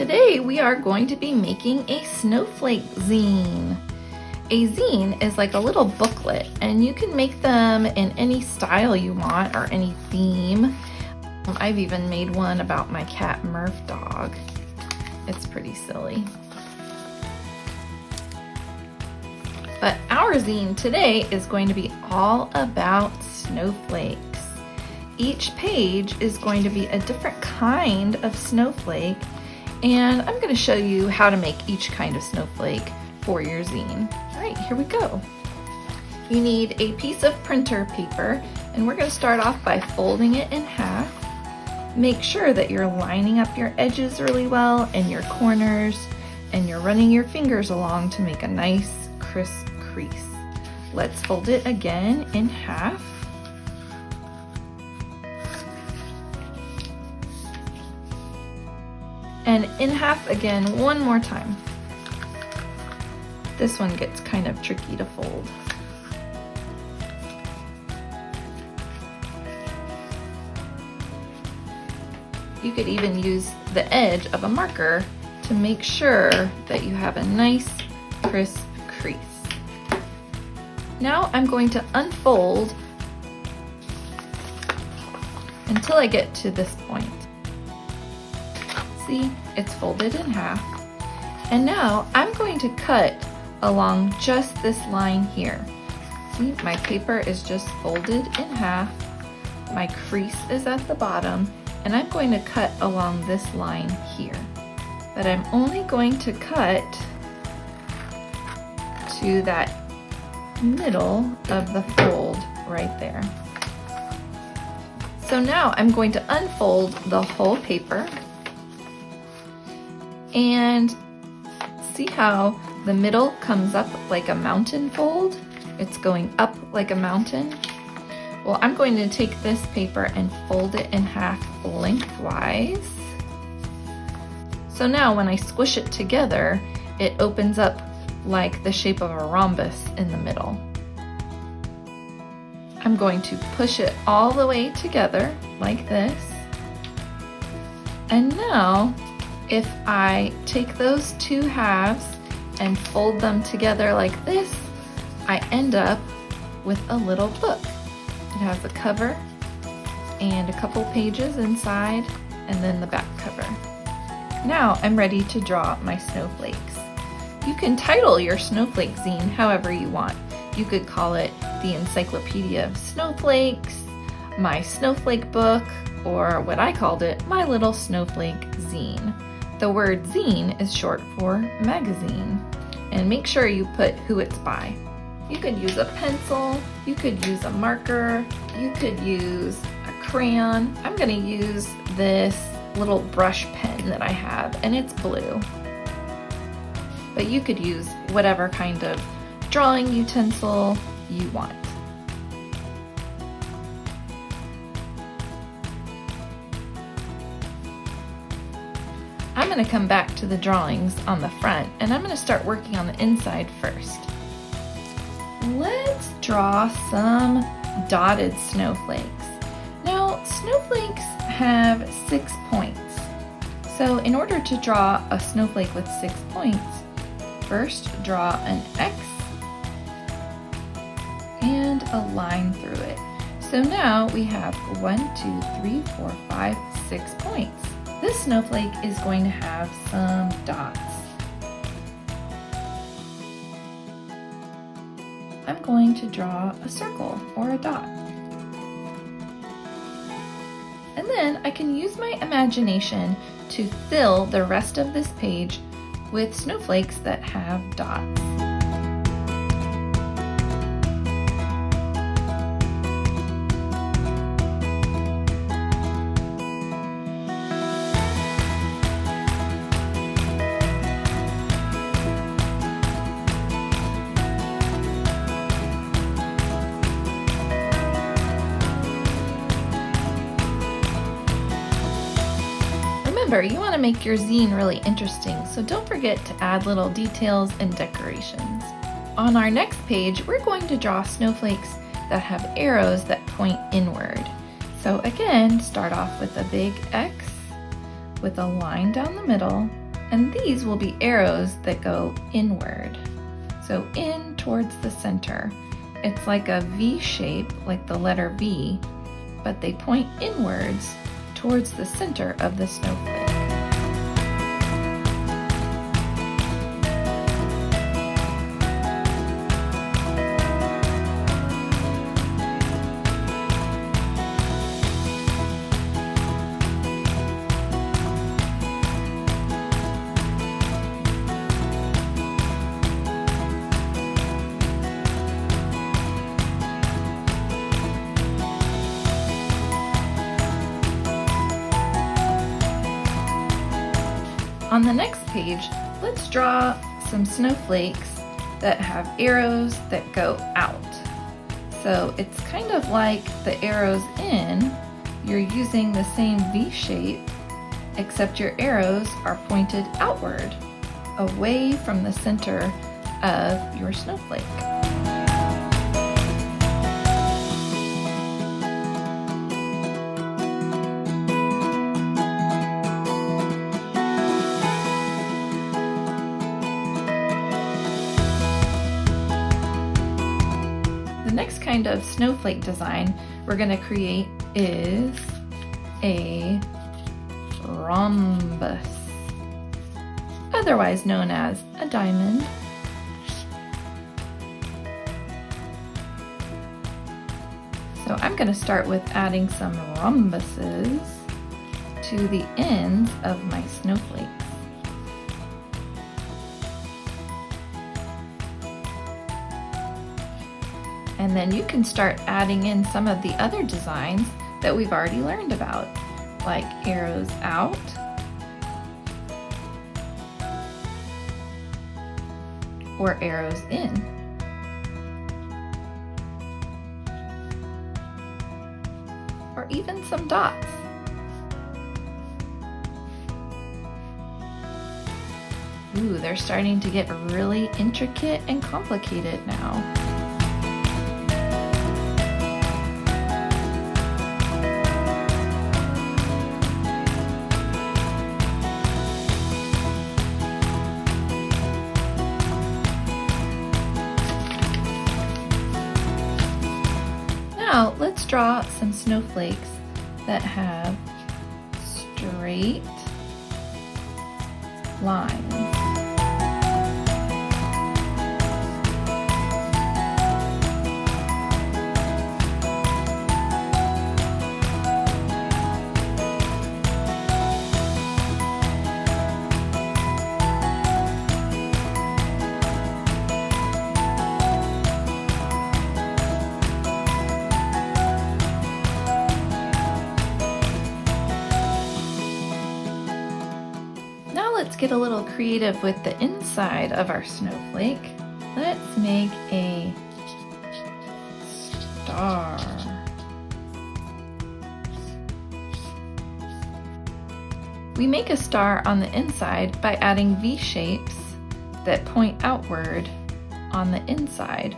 Today we are going to be making a snowflake zine. A zine is like a little booklet, and you can make them in any style you want or any theme. I've even made one about my cat Murph dog. It's pretty silly. But our zine today is going to be all about snowflakes. Each page is going to be a different kind of snowflake, and I'm going to show you how to make each kind of snowflake for your zine. All right, here we go. You need a piece of printer paper, and we're going to start off by folding it in half. Make sure that you're lining up your edges really well and your corners, and you're running your fingers along to make a nice crisp crease. Let's fold it again in half. And in half again one more time. This one gets kind of tricky to fold. You could even use the edge of a marker to make sure that you have a nice crisp crease. Now I'm going to unfold until I get to this point. See, it's folded in half. And now I'm going to cut along just this line here. See, my paper is just folded in half. My crease is at the bottom, and I'm going to cut along this line here. But I'm only going to cut to that middle of the fold right there. So now I'm going to unfold the whole paper, and see how the middle comes up like a mountain fold? It's going up like a mountain. Well, I'm going to take this paper and fold it in half lengthwise. So now when I squish it together, it opens up like the shape of a rhombus in the middle. I'm going to push it all the way together like this. And now, if I take those two halves and fold them together like this, I end up with a little book. It has a cover and a couple pages inside, and then the back cover. Now I'm ready to draw my snowflakes. You can title your snowflake zine however you want. You could call it the Encyclopedia of Snowflakes, my snowflake book, or what I called it, my little snowflake zine. The word zine is short for magazine, and make sure you put who it's by. You could use a pencil, you could use a marker, you could use a crayon. I'm going to use this little brush pen that I have, and it's blue. But you could use whatever kind of drawing utensil you want. I'm going to come back to the drawings on the front, and I'm going to start working on the inside first. Let's draw some dotted snowflakes. Now, snowflakes have 6 points. So in order to draw a snowflake with 6 points, first draw an X and a line through it. So now we have 1, 2, 3, 4, 5, 6 points. This snowflake is going to have some dots. I'm going to draw a circle or a dot. And then I can use my imagination to fill the rest of this page with snowflakes that have dots. Remember, you want to make your zine really interesting, so don't forget to add little details and decorations. On our next page, we're going to draw snowflakes that have arrows that point inward. So again, start off with a big X with a line down the middle And these will be arrows that go inward. So in towards the center. It's like a V shape, like the letter V, but they point inwards towards the center of the snowflake. On the next page, let's draw some snowflakes that have arrows that go out. So it's kind of like the arrows in, you're using the same V shape, except your arrows are pointed outward, away from the center of your snowflake. The next kind of snowflake design we're going to create is a rhombus, otherwise known as a diamond. So I'm going to start with adding some rhombuses to the ends of my snowflakes. And then you can start adding in some of the other designs that we've already learned about, like arrows out, or arrows in. Or even some dots. Ooh, they're starting to get really intricate and complicated now. Now let's draw some snowflakes that have straight lines. Let's get a little creative with the inside of our snowflake. Let's make a star. We make a star on the inside by adding V shapes that point outward on the inside.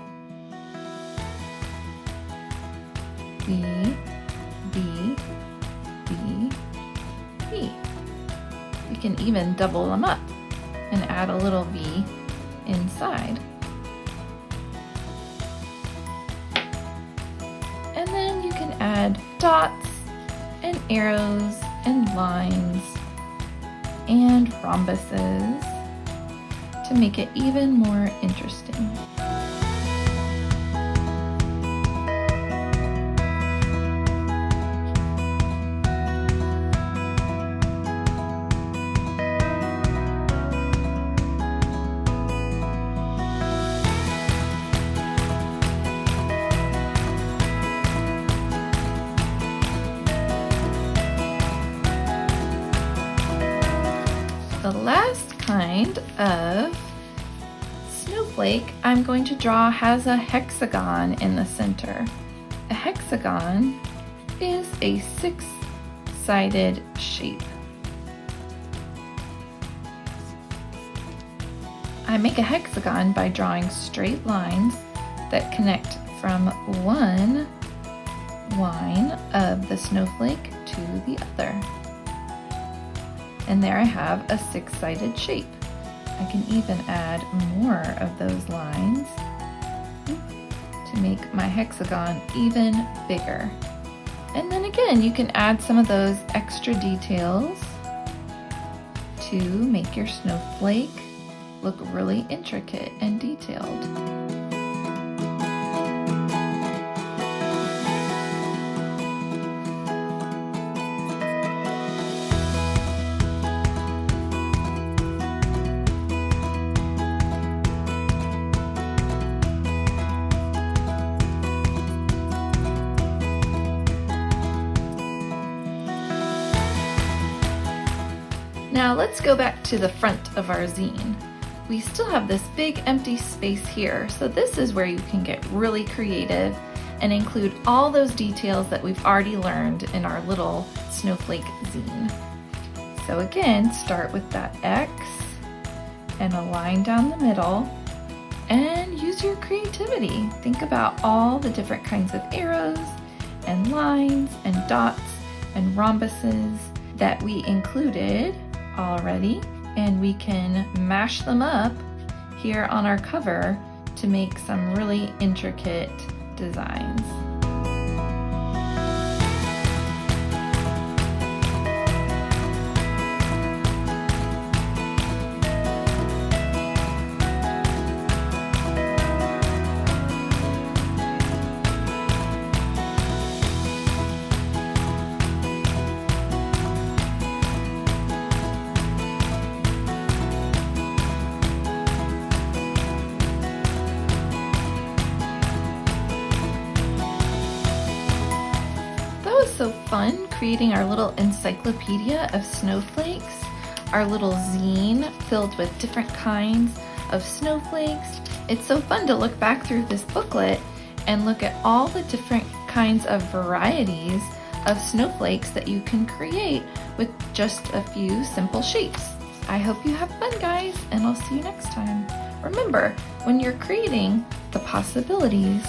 V, V, V, V. You can even double them up and add a little V inside. And then you can add dots and arrows and lines and rhombuses to make it even more interesting. The last kind of snowflake I'm going to draw has a hexagon in the center. A hexagon is a six-sided shape. I make a hexagon by drawing straight lines that connect from one line of the snowflake to the other. And there I have a 6-sided shape. I can even add more of those lines to make my hexagon even bigger. And then again, you can add some of those extra details to make your snowflake look really intricate and detailed. Now let's go back to the front of our zine. We still have this big empty space here, so this is where you can get really creative and include all those details that we've already learned in our little snowflake zine. So again, start with that X and a line down the middle and use your creativity. Think about all the different kinds of arrows and lines and dots and rhombuses that we included already, and we can mash them up here on our cover to make some really intricate designs. So fun creating our little Encyclopedia of Snowflakes, our little zine filled with different kinds of snowflakes. It's so fun to look back through this booklet and look at all the different kinds of varieties of snowflakes that you can create with just a few simple shapes. I hope you have fun, guys, and I'll see you next time. Remember, when you're creating, the possibilities